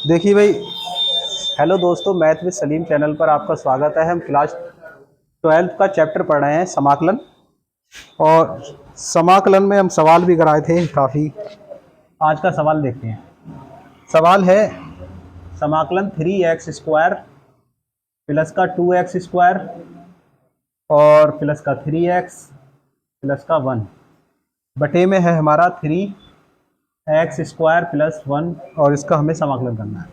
देखिए भाई, हेलो दोस्तों, मैथ विद सलीम चैनल पर आपका स्वागत है। हम क्लास 12th का चैप्टर पढ़ रहे हैं, समाकलन। और समाकलन में हम सवाल भी कराए थे काफ़ी। आज का सवाल देखते हैं। सवाल है समाकलन 3x² प्लस का 2x² और प्लस का 3x प्लस का 1 बटे में है हमारा 3x² प्लस 1, और इसका हमें समाकलन करना है।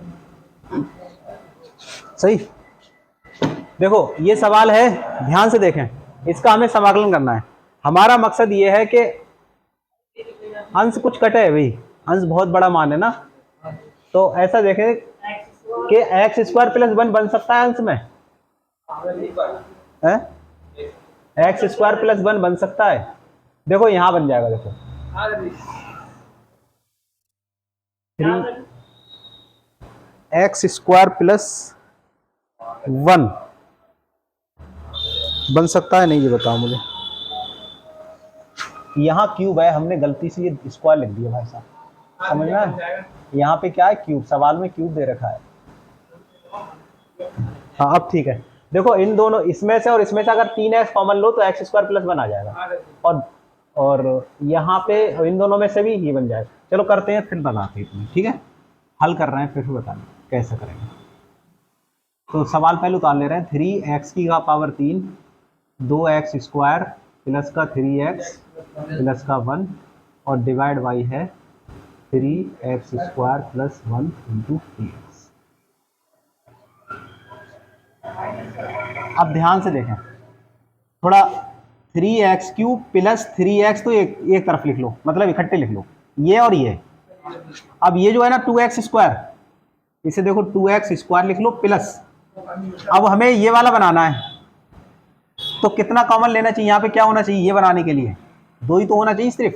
सही। देखो ये सवाल है, ध्यान से देखें, इसका हमें समाकलन करना है। हमारा मकसद ये है कि अंश कुछ कटे है भाई, अंश बहुत बड़ा मान है ना, तो ऐसा देखें कि x² प्लस 1 बन सकता है अंश में है? x² प्लस 1 बन सकता है। देखो यहां बन जाएगा, देखो 3x² प्लस 1 बन सकता है नहीं, ये बताओ मुझे। यहाँ क्यूब है, हमने गलती से ये स्क्वायर लिख दिया भाई साहब, समझ में आया? यहाँ पे क्या है, क्यूब, सवाल में क्यूब दे रखा है। हाँ अब ठीक है। देखो इन दोनों, इसमें से और इसमें से अगर 3x कॉमन लो तो x² प्लस 1 आ जाएगा, और यहाँ पे इन दोनों में से भी ये बन जाएगा। चलो करते हैं, फिर बताते हैं तुम्हें, ठीक है? हल कर रहे हैं, फिर बताना कैसे करेंगे। तो सवाल पहले उतार ले रहे हैं। 3x की पावर 3 2x² प्लस का 3x प्लस का 1 और डिवाइड बाई है 3x² प्लस 1 इंटू 3x। अब ध्यान से देखें थोड़ा, 3x³ प्लस 3x तो एक तरफ लिख लो, मतलब इकट्ठे लिख लो, ये और ये। अब ये जो है ना 2x², इसे देखो 2x² लिख लो प्लस। अब हमें ये वाला बनाना है, तो कितना कॉमन लेना चाहिए? यहाँ पे क्या होना चाहिए ये बनाने के लिए? 2 ही तो होना चाहिए सिर्फ।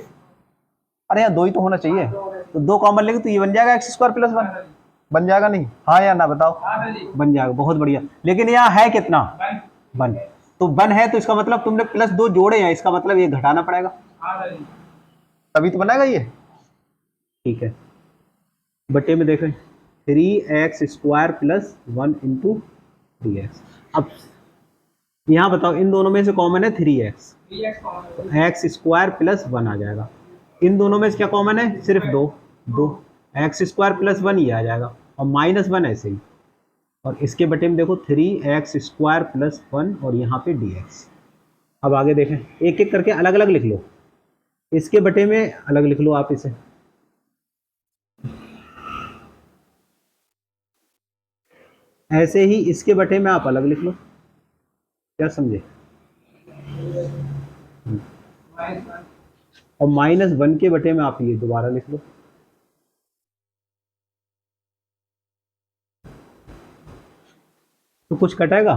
अरे यहाँ 2 ही तो होना चाहिए, तो 2 कॉमन लेंगे तो ये बन जाएगा x² प्लस 1। बन जाएगा नहीं? हाँ या ना बताओ? बन जाएगा, बहुत बढ़िया। लेकिन यहाँ है कितना? 1। तो 1 है तो इसका मतलब तुमने प्लस 2 जोड़े हैं, इसका मतलब ये घटाना पड़ेगा, तभी तो बनाएगा ये। ठीक है, बटे में देखें 3x² प्लस 1 इंटू 3x। अब यहाँ बताओ, इन दोनों में से कॉमन है 3x, x² प्लस 1 आ जाएगा। इन दोनों में से क्या कॉमन है? सिर्फ 2 x² प्लस 1 ये आ जाएगा, और -1 ऐसे ही। और इसके बटे में देखो 3x² प्लस 1 और यहाँ पे dx। अब आगे देखें, एक एक करके अलग अलग लिख लो। इसके बटे में अलग लिख लो आप इसे, ऐसे ही इसके बटे में आप अलग लिख लो। क्या समझे? और -1 के बटे में आप ये दोबारा लिख लो। तो कुछ कटेगा?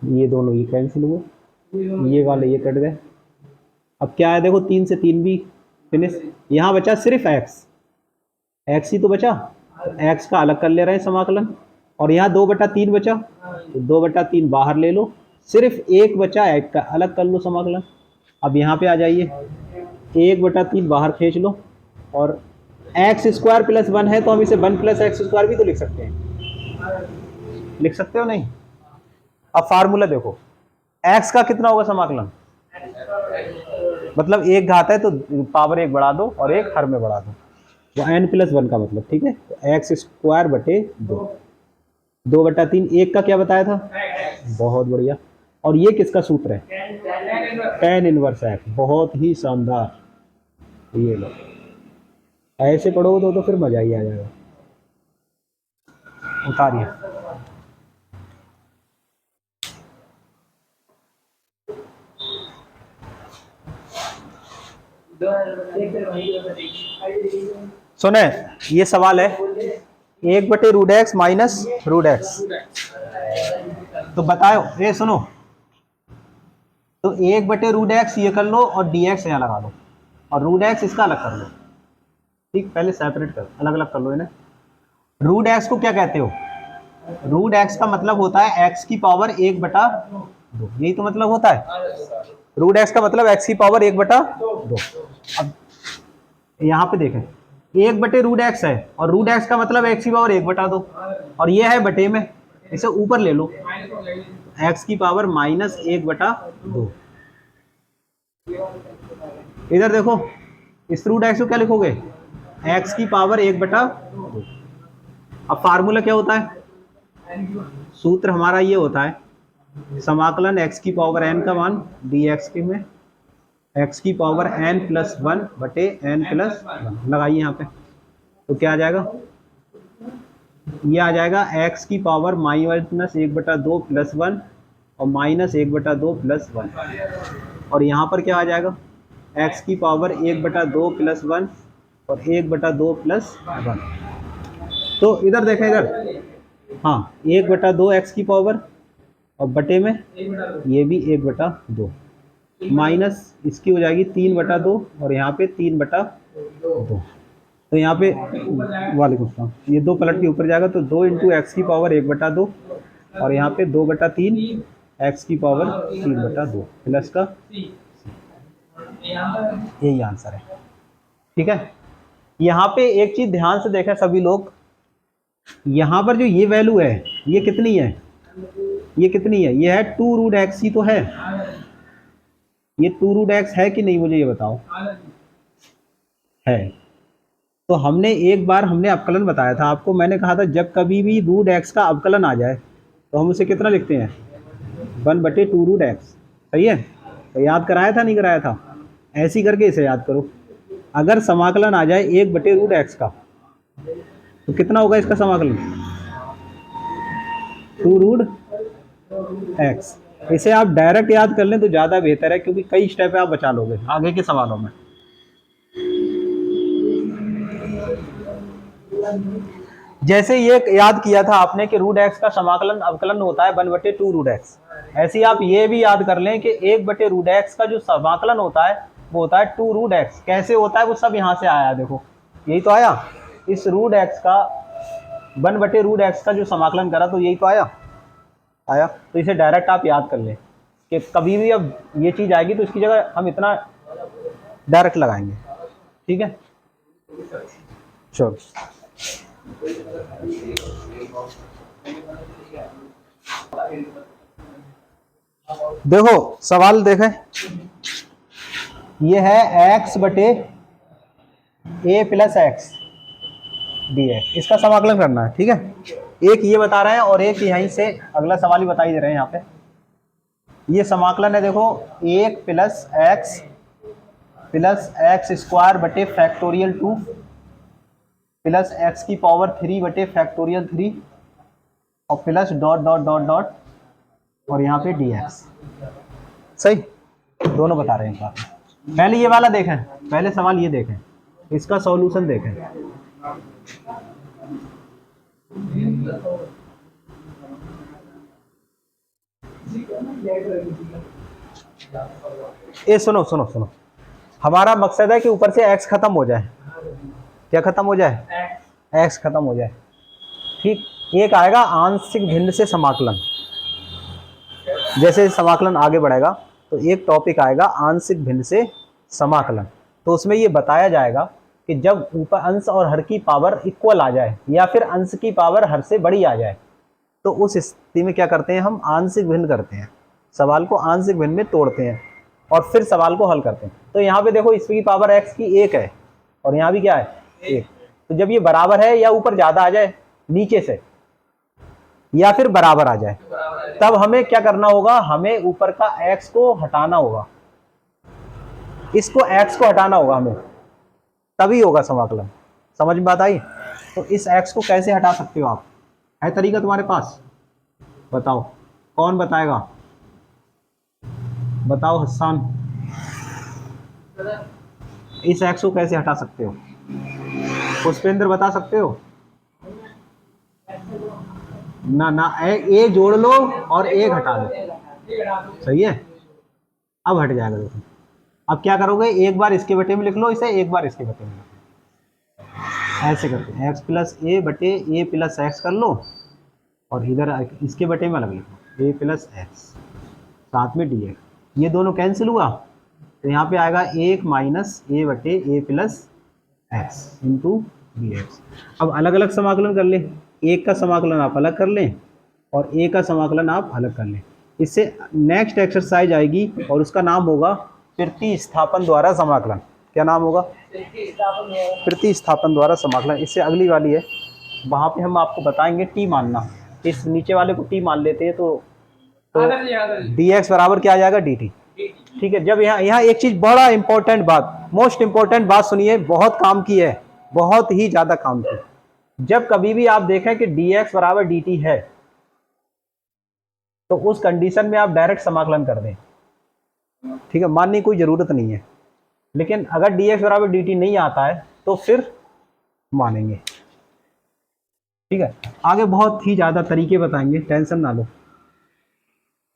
ये दोनों ये कैंसिल हुए, ये वाले ये कट गए। अब क्या है, देखो 3 से 3 भी फिनिश। यहाँ बचा सिर्फ x ही तो बचा, तो x का अलग कर ले रहे हैं समाकलन। और यहाँ 2/3 बचा, तो 2/3 बाहर ले लो, सिर्फ 1 बचा, x का अलग कर लो समाकलन। अब यहाँ पे आ जाइए, 1/3 बाहर खींच लो, और x² प्लस 1 है तो हम इसे 1 प्लस x² भी तो लिख सकते हैं, लिख सकते हो नहीं? अब फार्मूला देखो, x का कितना होगा समाकलन? मतलब एक घात है तो पावर 1 बढ़ा दो और एक हर में बढ़ा दो, वो n प्लस 1 का मतलब, ठीक है? तो x² बटे 2, 2/3, 1 का क्या बताया था? बहुत बढ़िया। और ये किसका सूत्र है? tan inverse x। बहुत ही शानदार। ये लो, ऐसे पढ़ोगे तो फिर मजा ही आ जाएगा। उतारिए। सुने, ये सवाल है 1/√x माइनस √x। तो बताओ, ये सुनो, तो 1/√x ये कर लो और dx यहाँ लगा लो, और √x इसका अलग कर लो। ठीक, पहले सेपरेट कर, अलग अलग कर लो इन्हें। √x को क्या कहते हो? √x का मतलब होता है x की पावर 1/2, यही तो मतलब होता है। √x का मतलब x की पावर 1/2। अब यहाँ पे देखें, एक बटे रूट एक्स है, और रूट एक्स का मतलब एक्स की पावर 1/2, और ये है बटे में, इसे ऊपर ले लो, एक्स की पावर -1/2। इधर देखो, इस रूट एक्स को क्या लिखोगे, एक्स की पावर 1/2। अब फार्मूला क्या होता है, सूत्र हमारा ये होता है, समाकलन एक्स की पावर n का मान डी एक्स के में एक्स की पावर n+1 बटे n+1 लगाइए यहाँ पे, तो क्या आ जाएगा, ये आ जाएगा एक्स की पावर -1/2 + 1 और -1/2 + 1, और यहाँ पर क्या आ जाएगा, एक्स की पावर 1/2 + 1 और 1/2 + 1। तो इधर देखें, इधर हाँ 1/2 एक्स की पावर, और बटे में ये भी 1/2, माइनस इसकी हो जाएगी 3/2, और यहाँ पे 3/2। तो यहाँ पे वालेकुम सलाम, ये 2 पलट के ऊपर जाएगा, तो 2 × एक्स की पावर 1/2, और यहाँ पे 2/3 एक्स की पावर 3/2 प्लस का, यही आंसर है। ठीक है, यहाँ पे एक चीज ध्यान से देखें सभी लोग, यहाँ पर जो ये वैल्यू है ये कितनी है, ये कितनी है, ये है 2√x ही तो है, ये 2√x है कि नहीं, मुझे ये बताओ, है। तो हमने एक बार हमने अवकलन बताया था आपको, मैंने कहा था जब कभी भी √x का अवकलन आ जाए तो हम उसे कितना लिखते हैं, 1/2√x। सही है, तो याद कराया था नहीं कराया था, ऐसी करके इसे याद करो। अगर समाकलन आ जाए 1/√x का, तो कितना होगा इसका समाकलन, 2√x। इसे आप डायरेक्ट याद कर लें तो ज़्यादा बेहतर है, क्योंकि कई स्टेप आप बचा लोगे आगे के सवालों में। जैसे ये याद किया था आपने कि √x का समाकलन अवकलन होता है 1/2√x, ऐसे ही आप ये भी याद कर लें कि 1/√x का जो समाकलन होता है वो होता है 2√x। कैसे होता है वो सब यहाँ से आया, देखो यही तो आया, इस √x का 1/√x का जो समाकलन करा तो यही तो आया। तो इसे डायरेक्ट आप याद कर लें कि कभी भी अब ये चीज़ आएगी तो इसकी जगह हम इतना डायरेक्ट लगाएंगे। ठीक है, चलो देखो सवाल देखें, ये है x बटे a + x dx, इसका समाकलन करना है। ठीक है, एक ये बता रहे हैं और एक यहीं से अगला सवाल ही बता ही दे रहे हैं। यहाँ पे ये समाकलन है, देखो 1 + x² बटे फैक्टोरियल 2 प्लस x की पावर 3 बटे फैक्टोरियल 3 और plus dot dot dot dot और यहाँ पे dx। सही, दोनों बता रहे हैं। पहले ये वाला देखें, पहले सवाल ये देखें, इसका सॉल्यूशन देखें। ये सुनो सुनो सुनो, हमारा मकसद है कि ऊपर से x खत्म हो जाए। क्या खत्म हो जाए, x खत्म हो जाए। ठीक, एक आएगा आंशिक भिन्न से समाकलन। जैसे समाकलन आगे बढ़ेगा तो एक टॉपिक आएगा आंशिक भिन्न से समाकलन, तो उसमें ये बताया जाएगा कि जब ऊपर अंश और हर की पावर इक्वल आ जाए या फिर अंश की पावर हर से बड़ी आ जाए, तो उस स्थिति में क्या करते हैं, हम आंशिक भिन्न करते हैं, सवाल को आंशिक भिन्न में तोड़ते हैं और फिर सवाल को हल करते हैं। तो यहाँ पे देखो इसकी पावर x की 1 है और यहाँ भी क्या है 1, तो जब ये बराबर है या ऊपर ज्यादा आ जाए नीचे से या फिर बराबर आ जाए, तब हमें क्या करना होगा, हमें ऊपर का x को हटाना होगा, इसको x को हटाना होगा हमें, तभी होगा समाकलन। समझ में बात आई? तो इस x को कैसे हटा सकते हो आप, है तरीका तुम्हारे पास? बताओ, कौन बताएगा? बताओ हसन, इस x को कैसे हटा सकते हो? पुष्पेंद्र बता सकते हो? ना ए जोड़ लो और एक हटा लो, सही है। अब हट जाएगा। देखो अब क्या करोगे, एक बार इसके बटे में लिख लो इसे, एक बार इसके बटे में लिख लो, ऐसे करके x + a बटे a + x कर लो और इधर इसके बटे में अलग लिखो a + x साथ में dx। ये दोनों कैंसिल हुआ तो यहाँ पे आएगा 1 - a बटे a + x into b x. अब अलग अलग समाकलन कर लें, एक का समाकलन आप अलग कर लें और ए का समाकलन आप अलग कर लें। इससे नेक्स्ट एक्सरसाइज आएगी और उसका नाम होगा प्रतिस्थापन द्वारा समाकलन। क्या नाम होगा? प्रतिस्थापन द्वारा समाकलन। इससे अगली वाली है, वहाँ पे हम आपको बताएंगे टी मानना। इस नीचे वाले को टी मान लेते हैं तो डी एक्स बराबर क्या आ जाएगा? D T. ठीक है। जब यहाँ एक चीज बड़ा इंपॉर्टेंट बात, मोस्ट इंपॉर्टेंट बात सुनिए, बहुत काम की है, बहुत ही ज्यादा काम की। जब कभी भी आप देखें कि डी एक्स बराबर डी टी है तो उस कंडीशन में आप डायरेक्ट समाकलन कर दें। ठीक है, मानने की कोई जरूरत नहीं है। लेकिन अगर डी एक्स बराबर डी टी नहीं आता है तो फिर मानेंगे। ठीक है, आगे बहुत ही ज्यादा तरीके बताएंगे, टेंशन ना लो।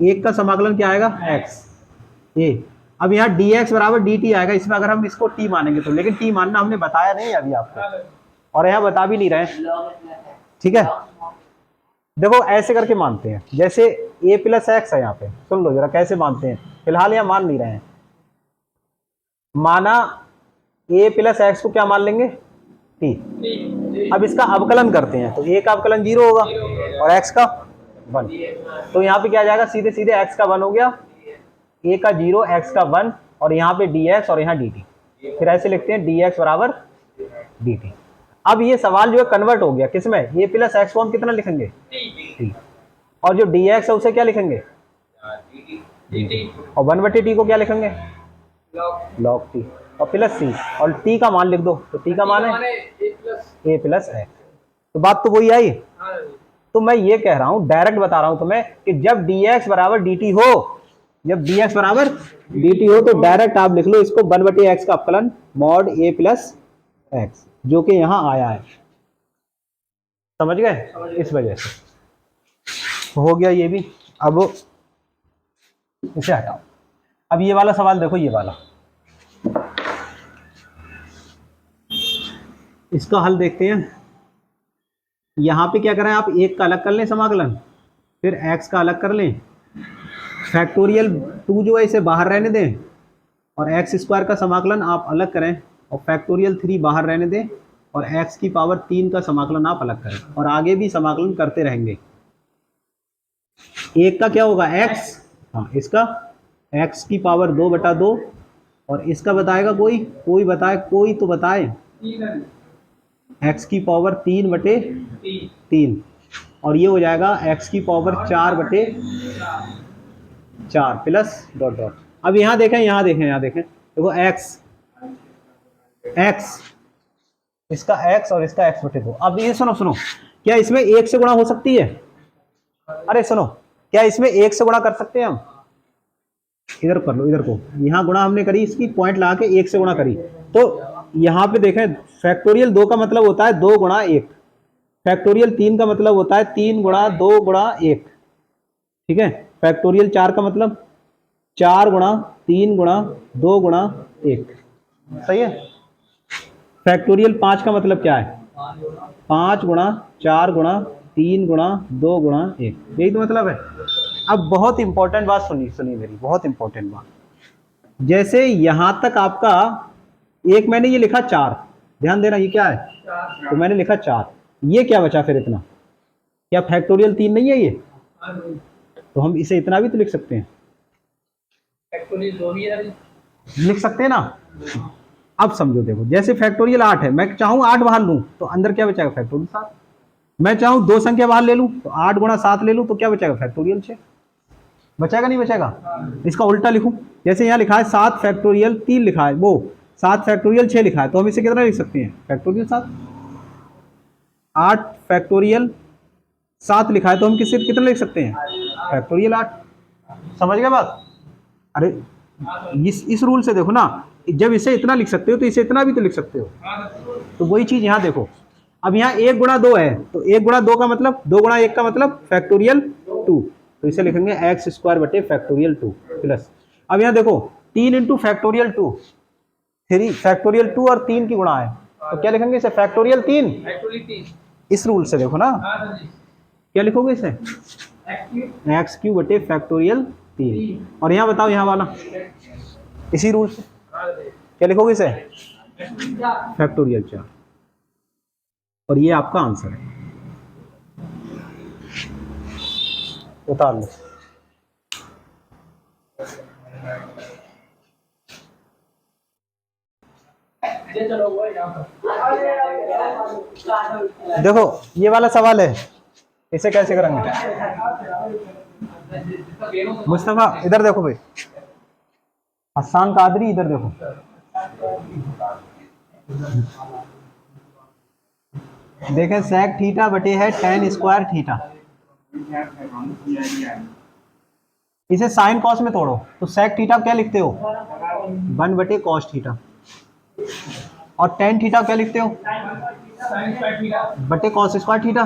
एक का समाकलन क्या आएगा? एक्स ए। अब यहाँ डी एक्स बराबर डी टी आएगा, इसमें अगर हम इसको टी मानेंगे तो, लेकिन टी मानना हमने बताया नहीं अभी आपको, और यहाँ बता भी नहीं रहे। ठीक है, देखो ऐसे करके मानते हैं, जैसे ए प्लस एक्स है, यहाँ पे सुन लो जरा कैसे मानते हैं। फिलहाल यहाँ मान नहीं रहे हैं। माना ए प्लस एक्स को क्या मान लेंगे? टी। अब इसका अवकलन करते हैं तो ए का अवकलन 0 होगा और एक्स का 1। तो यहाँ पे क्या आ जाएगा? सीधे सीधे एक्स का 1 हो गया, ए का 0, एक्स का 1, और यहाँ पे डी एक्स और यहाँ डी टी। फिर ऐसे लिखते हैं डी एक्स बराबर डी टी। अब ये सवाल जो है कन्वर्ट हो गया किसमें? ए प्लस एक्स को हम कितना लिखेंगे? टी। और जो डी एक्स है उसे क्या लिखेंगे? और 1/t को क्या लिखेंगे? Log T. और प्लस सी, और टी का मान लिख दो, तो टी का मान है ए प्लस एक्स। तो बात तो वही आई। तो मैं ये कह रहा हूं, डायरेक्ट बता रहा हूं तुम्हें कि जब डी एक्स बराबर डी टी हो, जब डी एक्स बराबर डी टी हो तो डायरेक्ट आप लिख लो इसको 1/x का अवकलन मॉड ए प्लस एक्स, जो कि यहां आया है। समझ गए? इस वजह से हो गया ये भी। अब इसे हटाओ। अब ये वाला सवाल देखो, ये वाला, इसका हल देखते हैं। यहां पे क्या करें आप? एक का अलग कर लें समाकलन, फिर x का अलग कर लें, फैक्टोरियल 2 जो है इसे बाहर रहने दें, और एक्स स्क्वायर का समाकलन आप अलग करें, और फैक्टोरियल 3 बाहर रहने दें, और x की पावर 3 का समाकलन आप अलग करें, और आगे भी समाकलन करते रहेंगे। एक का क्या होगा? x, हाँ इसका x की पावर 2/2, और इसका बताएगा कोई? कोई बताए, कोई तो बताए। x की पावर 3/3, और ये हो जाएगा x की पावर 4/4 प्लस डॉट डॉट। अब यहाँ देखें, यहाँ देखें, यहाँ देखें, देखो x, इसका x और इसका x/2। अब ये सुनो सुनो, क्या इसमें 1 से गुणा हो सकती है? अरे सुनो, क्या इसमें 1 से गुणा कर सकते हैं हम? इधर कर लो, इधर को, यहाँ गुणा हमने करी, इसकी पॉइंट लगा के 1 से गुणा करी, तो यहाँ पे देखें फैक्टोरियल 2 का मतलब होता है 2 गुणा 1, फैक्टोरियल 3 का मतलब होता है 3 गुणा 2 गुणा 1। ठीक है, फैक्टोरियल 4 का मतलब 4 गुणा 3 गुणा 2 गुणा 1। सही है। फैक्टोरियल 5 का मतलब क्या है? 5 गुणा 4 गुणा 3 गुणा 2 गुणा 1, यही तो मतलब है। अब बहुत इंपॉर्टेंट बात सुनिए मेरी, बहुत इंपॉर्टेंट बात। जैसे यहां तक आपका एक मैंने ये लिखा 4, ध्यान देना, ये क्या है? तो मैंने लिखा 4, ये क्या बचा फिर इतना? क्या फैक्टोरियल 3 नहीं है ये? तो हम इसे इतना भी तो लिख सकते हैं, फैक्टोरियल 2 भी लिख सकते हैं ना। अब समझो, देखो जैसे फैक्टोरियल 8 है, मैं चाहूँ 8 बाहर लूँ तो अंदर क्या बचेगा? फैक्टोरियल 7। मैं चाहूँ 2 संख्या बाहर ले लूँ तो 8 गुणा 7 ले लूँ तो क्या बचेगा? फैक्टोरियल 6। बचेगा नहीं बचेगा? इसका उल्टा लिखूं, जैसे यहाँ लिखा है 7 फैक्टोरियल 3 लिखा है, वो 7 फैक्टोरियल 6 लिखा है, तो हम इसे कितना लिख सकते हैं? फैक्टोरियल 7। 8 फैक्टोरियल 7 लिखा है तो हम किसे कितना लिख सकते हैं? फैक्टोरियल 8। समझ गए बात? अरे इस रूल से देखो ना, जब इसे इतना लिख सकते हो तो इसे इतना भी तो लिख सकते हो। तो वही चीज यहाँ देखो, अब यहाँ 1 गुणा 2 है, तो 1 गुणा 2 का मतलब 2 गुणा 1 का मतलब फैक्टोरियल 2, तो इसे लिखेंगे x² फैक्टोरियल 2 प्लस। अब यहाँ देखो 3 इंटू फैक्टोरियल 2, 3 फैक्टोरियल 2 और 3 की गुणा है, तो क्या लिखेंगे इसे? फैक्टोरियल 3। इस रूल से देखो ना, क्या लिखोगे इसे? x³ factorial 3। और यहाँ बताओ, यहाँ वाला इसी रूल से क्या लिखोगे इसे? फैक्टोरियल 4, और ये आपका आंसर है। उतार लो। देखो ये वाला सवाल है, इसे कैसे करेंगे? मुस्तफा इधर देखो भाई, हसन कादरी इधर देखो। देखें sec थीटा बटे है tan स्क्वायर थीटा, इसे साइन कॉस में तोड़ो तो sec थीटा क्या लिखते हो? 1 बटे कॉस थीटा, और tan थीटा क्या लिखते हो? बटे कॉस स्क्वायर थीटा।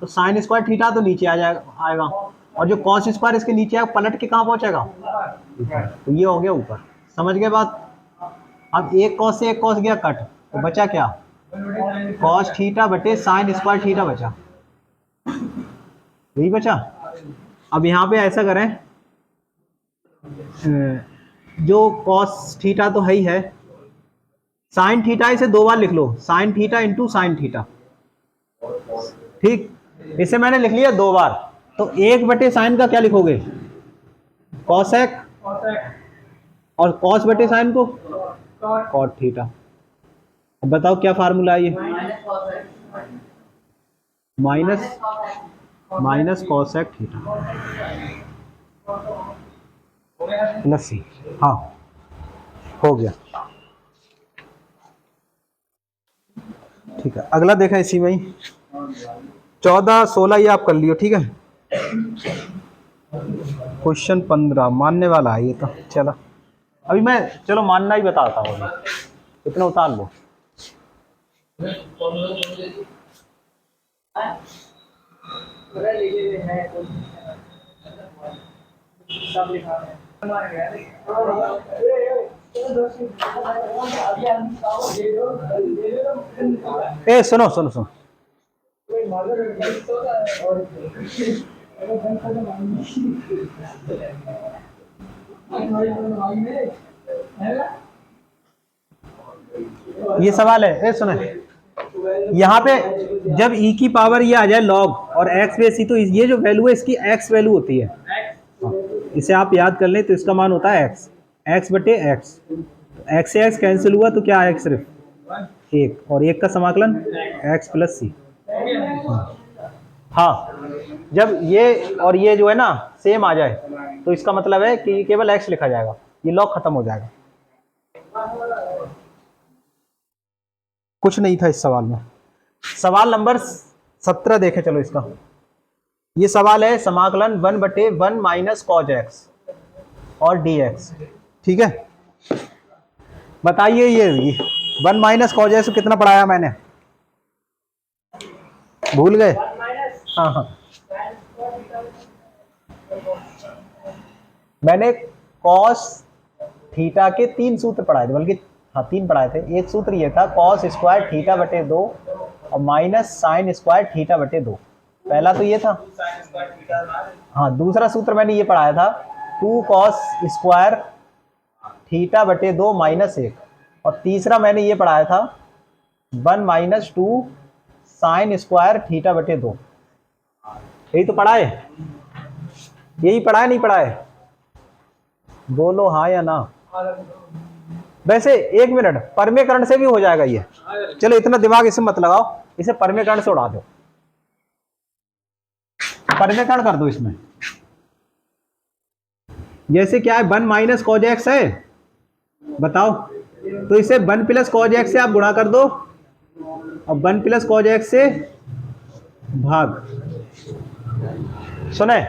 तो साइन स्क्वायर थीटा तो नीचे आ जाएगा आएगा, और जो कॉस स्क्वायर इसके नीचे आएगा पलट के कहाँ पहुंचेगा? तो ये हो गया ऊपर। समझ गए बात? अब एक कॉस से एक कॉस गया कट, तो बचा क्या? कॉस थीटा बटे साइन स्क्वायर थीटा बचा, यही बचा। अब यहाँ पे ऐसा करें, जो कॉस थीटा तो है ही है, साइन थीटा इसे 2 बार लिख लो, sine theta into sine theta, ठीक। इसे मैंने लिख लिया 2 बार, तो 1 बटे साइन का क्या लिखोगे? कॉसेक, और कॉस बटे साइन को कॉट थीटा। अब बताओ क्या फार्मूला है ये? माइनस कॉसेक थीटा प्लस सी। हाँ हो गया, ठीक है। अगला देखा इसी में ही 14, 16 ये आप कर लियो, ठीक है। क्वेश्चन 15 मानने वाला है ये तो। चलो अभी मैं, चलो मानना ही बताता हूँ, इतना उतार लो। ए सुनो सुनो सुनो, ये सवाल है, ए सुनो, यहाँ पे जब e की पावर ये आ जाए log और x बेस c, तो ये जो वैल्यू है इसकी x वैल्यू होती है, इसे आप याद कर लें तो इसका मान होता है x बटे x। तो x से x कैंसिल हुआ तो क्या आएगा? सिर्फ 1, और 1 का समाकलन x प्लस सी। हाँ जब ये और ये जो है ना सेम आ जाए तो इसका मतलब है कि केवल x लिखा जाएगा, ये लॉग खत्म हो जाएगा। कुछ नहीं था इस सवाल में। सवाल नंबर 17 देखे चलो इसका। ये सवाल है समाकलन 1 बटे 1 माइनस कॉज एक्स और dx, ठीक है। बताइए ये 1 माइनस कॉज एक्स कितना पढ़ाया मैंने? भूल गए? हाँ हाँ, मैंने कॉस थीटा के 3 सूत्र पढ़ाए थे, बल्कि हाँ 3 पढ़ाए थे। एक सूत्र ये था कॉस स्क्वायर थीटा बटे 2 और माइनस साइन स्क्वायर थीटा बटे 2, पहला तो ये था। हाँ दूसरा सूत्र मैंने ये पढ़ाया था 2 कॉस स्क्वायर थीटा बटे 2 माइनस 1, और तीसरा मैंने ये पढ़ाया था 1 माइनस 2 साइन स्क्वायर थीटा बटे 2। यही तो पढ़ा है, यही पढ़ा है नहीं पढ़ा है? बोलो हाँ या ना। वैसे 1 मिनट, परमेकरण से भी हो जाएगा ये। चलो इतना दिमाग इसे मत लगाओ, इसे परमेकरण से उड़ा दो, परमेकरण कर दो इसमें। जैसे क्या है 1 माइनस कॉज एक्स है, बताओ, तो इसे 1 प्लस कॉज एक्स से आप गुणा कर दो और 1 प्लस कॉज एक्स से भाग। सुने,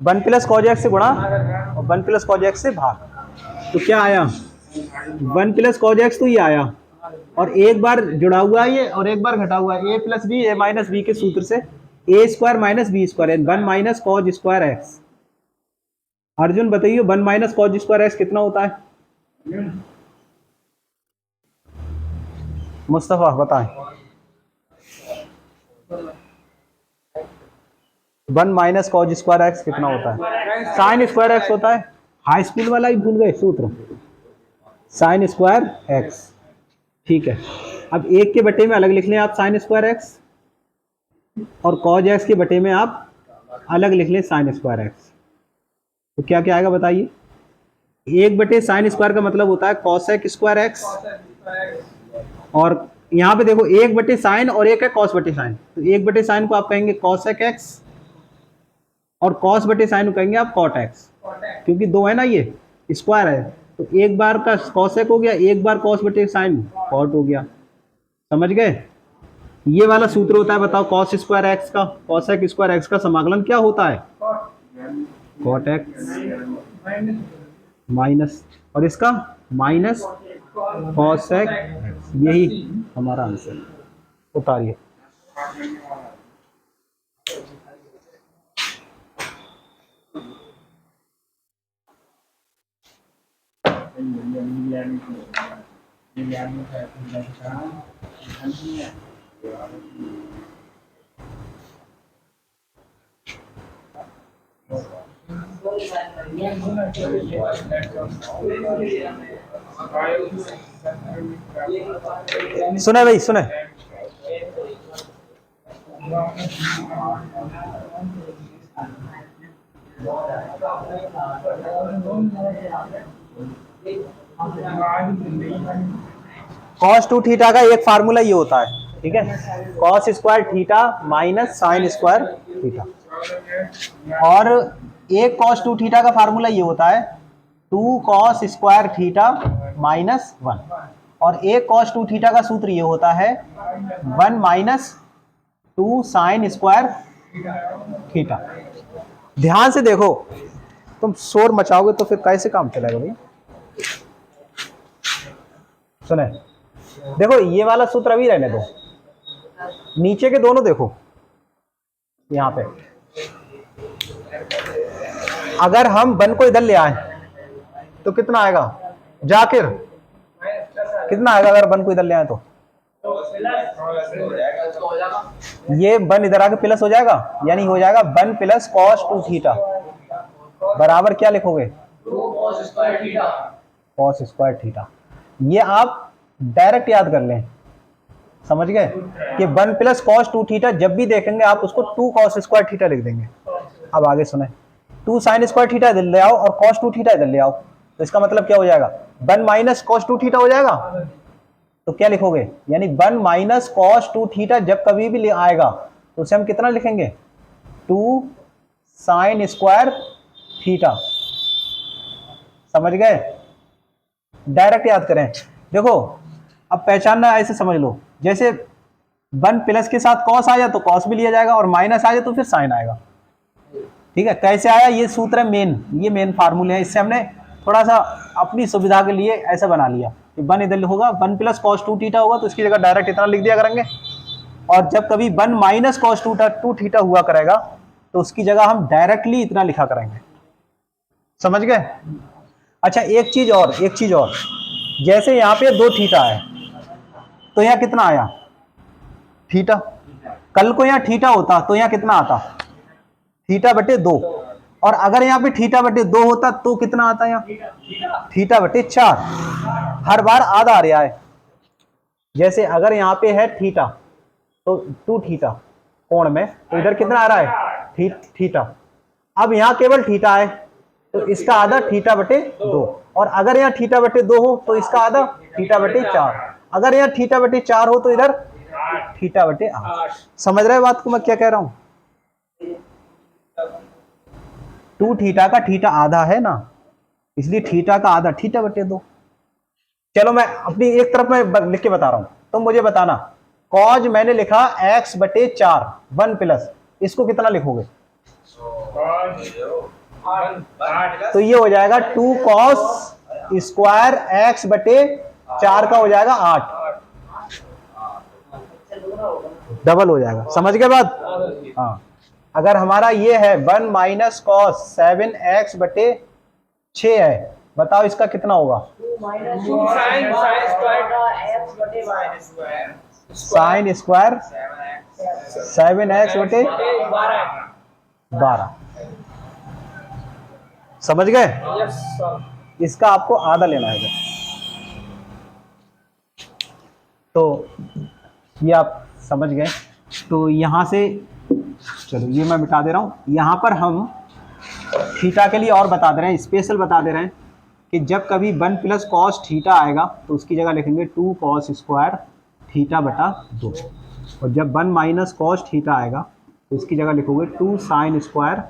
1 प्लस कॉज एक्स से गुणा और 1 प्लस कॉज एक्स से भाग, तो क्या आया? 1 प्लस कॉज एक्स तो ये आया, और एक बार जुड़ा हुआ है ये और एक बार घटा हुआ है, A plus B A minus B के सूत्र से A square minus B square 1 minus cos square x. Arjun बताइए 1 माइनस कॉज स्क्वायर एक्स कितना होता है? मुस्तफा बताएं 1 माइनस कॉज स्क्वायर एक्स कितना होता है? साइन स्क्वायर एक्स होता है। हाई स्कूल वाला ही भूल गए सूत्र, साइन स्क्वायर एक्स, ठीक है, अब 1 के बटे में अलग लिख लें आप साइन स्क्वायर एक्स, और कॉज एक्स के बटे में आप अलग लिख लें साइन स्क्वायर एक्स। तो क्या क्या आएगा बताइए। 1 बटे साइन स्क्वायर का मतलब होता है कॉसेक स्क्वायर एक्स, और यहाँ पे देखो 1 बटे साइन और एक है कॉस बटे साइन, तो 1 बटे साइन को आप कहेंगे कॉसेक एक्स, और कॉस बटे साइन को कहेंगे आप कॉट एक्स, क्योंकि दो है ना, ये स्क्वायर है, तो एक बार का कॉसेक हो गया, एक बार कॉस बटे साइन कॉट हो गया। समझ गए। ये वाला सूत्र होता है, बताओ कॉस स्क्वायर एक्स का, कॉसेक स्क्वायर एक्स का समाकलन क्या होता है, कॉट एक्स माइनस, और इसका माइनस कॉसेक एक्स। यही हमारा आंसर। उतारिए। सुने भाई सुने, कॉस टू थीटा का एक फार्मूला ये होता है, ठीक है, cos square theta minus sine square theta, और एक कॉस टू थीटा का फार्मूला ये होता है 2 कॉस स्क्वायर थीटा माइनस 1, और एक कॉस टू थीटा का सूत्र ये होता है 1 माइनस 2 साइन स्क्वायर थीटा। ध्यान से देखो, तुम शोर मचाओगे तो फिर कैसे काम चलेगा भाई। सुने, देखो ये वाला सूत्र अभी रहने दो, नीचे के दोनों देखो। यहां पे अगर हम 1 को इधर ले आए तो कितना आएगा, जाकिर कितना आएगा अगर 1 को इधर ले आए तो, ये 1 इधर आके प्लस हो जाएगा, यानी हो जाएगा 1 प्लस कॉस टू थीटा बराबर क्या लिखोगे, कॉस स्क्वायर थीटा। ये आप डायरेक्ट याद कर लें, समझ गए कि 1 प्लस कॉस टू थीटा जब भी देखेंगे आप उसको 2 कॉस स्क्वायर थीटा लिख देंगे। अब आगे सुने, 2 साइन स्क्वायर थीटा इधर ले आओ और कॉस टू थीटा इधर ले आओ, तो इसका मतलब क्या हो जाएगा, 1 माइनस कॉस टू थीटा हो जाएगा। तो क्या लिखोगे, यानी 1 माइनस कॉस टू थीटा जब कभी भी आएगा तो उसे हम कितना लिखेंगे, 2 साइन स्क्वायर थीटा। समझ गए, डायरेक्ट याद करें। देखो अब पहचानना ऐसे समझ लो, जैसे 1 प्लस के साथ कॉस आया तो कॉस भी लिया जाएगा, और माइनस आ जाए तो फिर साइन आएगा। ठीक है, कैसे आया, ये सूत्र है मेन, ये मेन फार्मूले है, इससे हमने थोड़ा सा अपनी सुविधा के लिए ऐसा बना लिया कि 1 इधर होगा, 1 प्लस कॉस टू थीटा होगा तो इसकी जगह डायरेक्ट इतना लिख दिया करेंगे, और जब कभी 1 माइनस कॉस टू थीटा हुआ करेगा तो उसकी जगह हम डायरेक्टली इतना लिखा करेंगे। समझ गए। अच्छा एक चीज और, जैसे यहाँ पे 2 थीटा है तो यहाँ कितना आया, थीटा। कल को यहाँ थीटा होता तो यहाँ कितना आता, थीटा बटे 2, और अगर यहाँ पे थीटा बटे 2 होता तो कितना आता है, यहाँ थीटा बटे 4। हर बार आधा आ रहा है। जैसे अगर यहाँ पे है थीटा तो 2 थीटा कोण में, तो इधर कितना आ रहा है, थीटा। अब यहाँ केवल थीटा है तो इसका आधा थीटा बटे 2, और अगर यहाँ थीटा बटे 2 हो तो इसका आधा थीटा बटे 4, अगर यहाँ थीटा बटे 4 हो तो इधर थीटा बटे 8। समझ रहे बात को मैं क्या कह रहा हूं, 2 थीटा का थीटा आधा है ना, इसलिए थीटा का आधा थीटा बटे 2। चलो मैं अपनी एक तरफ में लिख के बता रहा हूं, तुम मुझे बताना, कॉज मैंने लिखा x बटे 4 1 प्लस, इसको कितना लिखोगे, तो ये हो जाएगा 2 कॉस स्क्वायर x बटे 4 का हो जाएगा 8, डबल हो जाएगा। समझ गए बात। हाँ, अगर हमारा ये है 1 माइनस कॉस 7x बटे 6 है, बताओ इसका कितना होगा, साइन स्क्वायर 7x बटे 12। समझ गए। इसका आपको आधा लेना है। तो ये आप समझ गए। तो यहाँ से चलो ये मैं मिटा दे रहा हूँ। यहाँ पर हम थीटा के लिए और बता दे रहे हैं, स्पेशल बता दे रहे हैं कि जब कभी 1 प्लस कॉस थीटा आएगा तो उसकी जगह लिखेंगे 2 कॉस स्क्वायर थीटा बटा 2, और जब 1 माइनस कॉस थीटा आएगा तो इसकी जगह लिखोगे 2 साइन स्क्वायर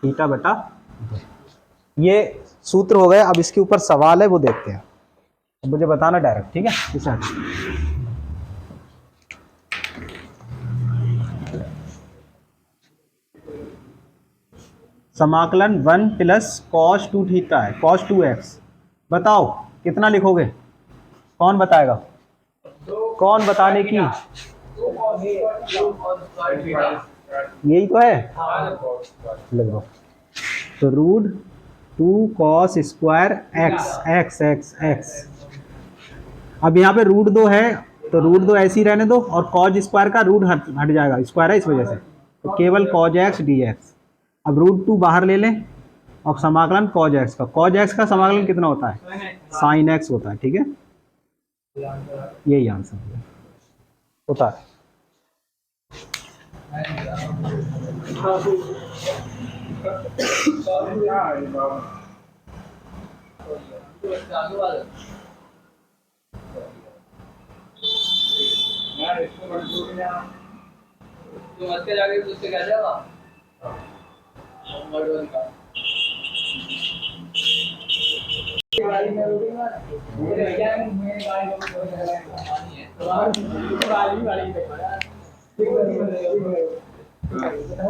थीटा बटा 2। ये सूत्र हो गए। अब इसके ऊपर सवाल है, वो देखते हैं। अब मुझे बताना डायरेक्ट, ठीक है? इसे समाकलन 1 प्लस कॉस 2 थीटा है, कॉस 2x। बताओ कितना लिखोगे? कौन बताएगा? कौन बताने की? यही तो है, लिख दो। तो रूट 2 कॉस स्क्वायर x। अब यहाँ पे रूट 2 है तो रूट 2 ऐसे ही रहने दो, और कॉज स्क्वायर का रूट हट जाएगा, स्क्वायर है इस वजह से, तो केवल कॉज x dx। अब रूट 2 बाहर ले लें और समाकलन कॉज x का। कॉज x का समाकलन कितना होता है? साइन x होता है, ठीक है? यही आंसर होता है।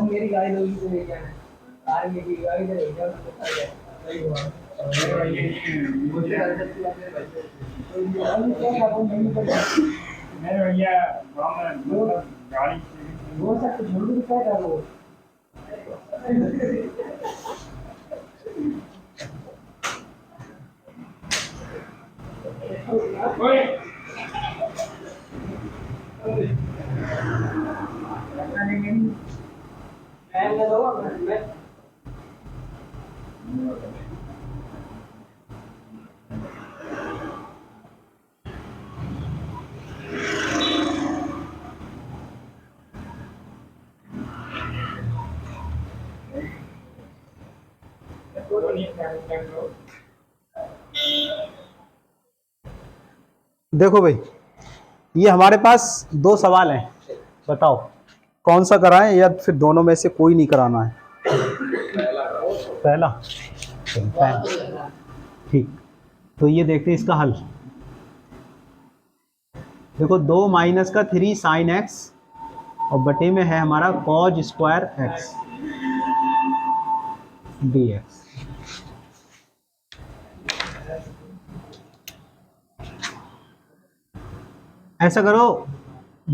मेरी गाड़ी देखो भाई, ये हमारे पास 2 सवाल हैं। बताओ कौन सा कराएं, या फिर दोनों में से कोई नहीं कराना है? पहला। ठीक, तो ये देखते हैं इसका हल। देखो 2 माइनस का 3 साइन x और बटे में है हमारा कॉज स्क्वायर x dx। ऐसा करो,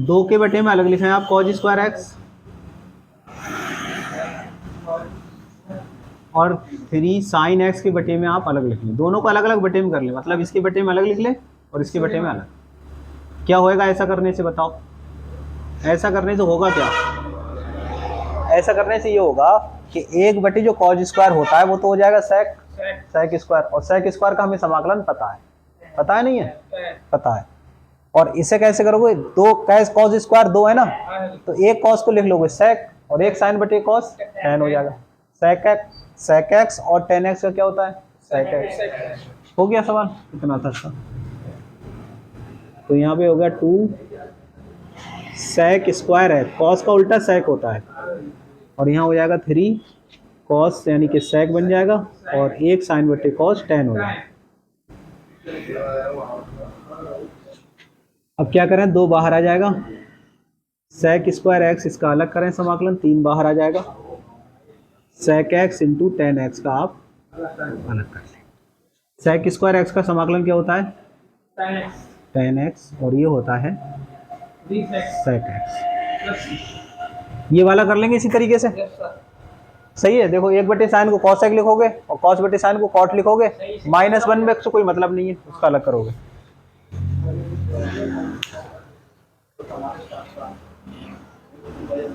2 के बटे में अलग लिखें आप कॉज स्क्वायर x, और 3 साइन x के बटे में आप अलग लिख लें। दोनों को अलग अलग बटे में कर लें, मतलब इसके बटे में अलग लिख लें और इसके बटे में अलग। क्या होएगा ऐसा करने से? बताओ ऐसा करने से होगा क्या? ऐसा करने से ये होगा कि 1 बटे जो कॉज स्क्वायर होता है वो तो हो जाएगा sec स्क्वायर, और sec स्क्वायर का हमें समाकलन पता है। पता है नहीं है? पता है। और इसे कैसे करोगे? 2 कैस कॉस स्क्वायर 2 है ना, तो 1 कॉस को लिख लोगे sec और 1 साइन बटे कॉस tan हो जाएगा। sec x और tan x का क्या होता है? sec x। हो गया सवाल, इतना था इसका। तो यहाँ पे हो गया 2 sec स्क्वायर है, कॉस का उल्टा sec होता है, और यहाँ हो जाएगा 3 कॉस यानी कि sec बन जाएगा, और 1 साइन बटे कॉस tan हो जाएगा। अब क्या करें? 2 बाहर आ जाएगा, sec स्क्वायर x इसका अलग करें समाकलन, 3 बाहर आ जाएगा, sec x into tan x का आप अलग कर लें। sec स्क्वायर x का समाकलन क्या होता है? tan x, और ये होता है sec x। ये वाला कर लेंगे इसी तरीके से, सही है? देखो 1 बटे साइन को cos x लिखोगे और cos बटे साइन को cot लिखोगे, -1 में से कोई मतलब नहीं है, उसका अलग करोगे।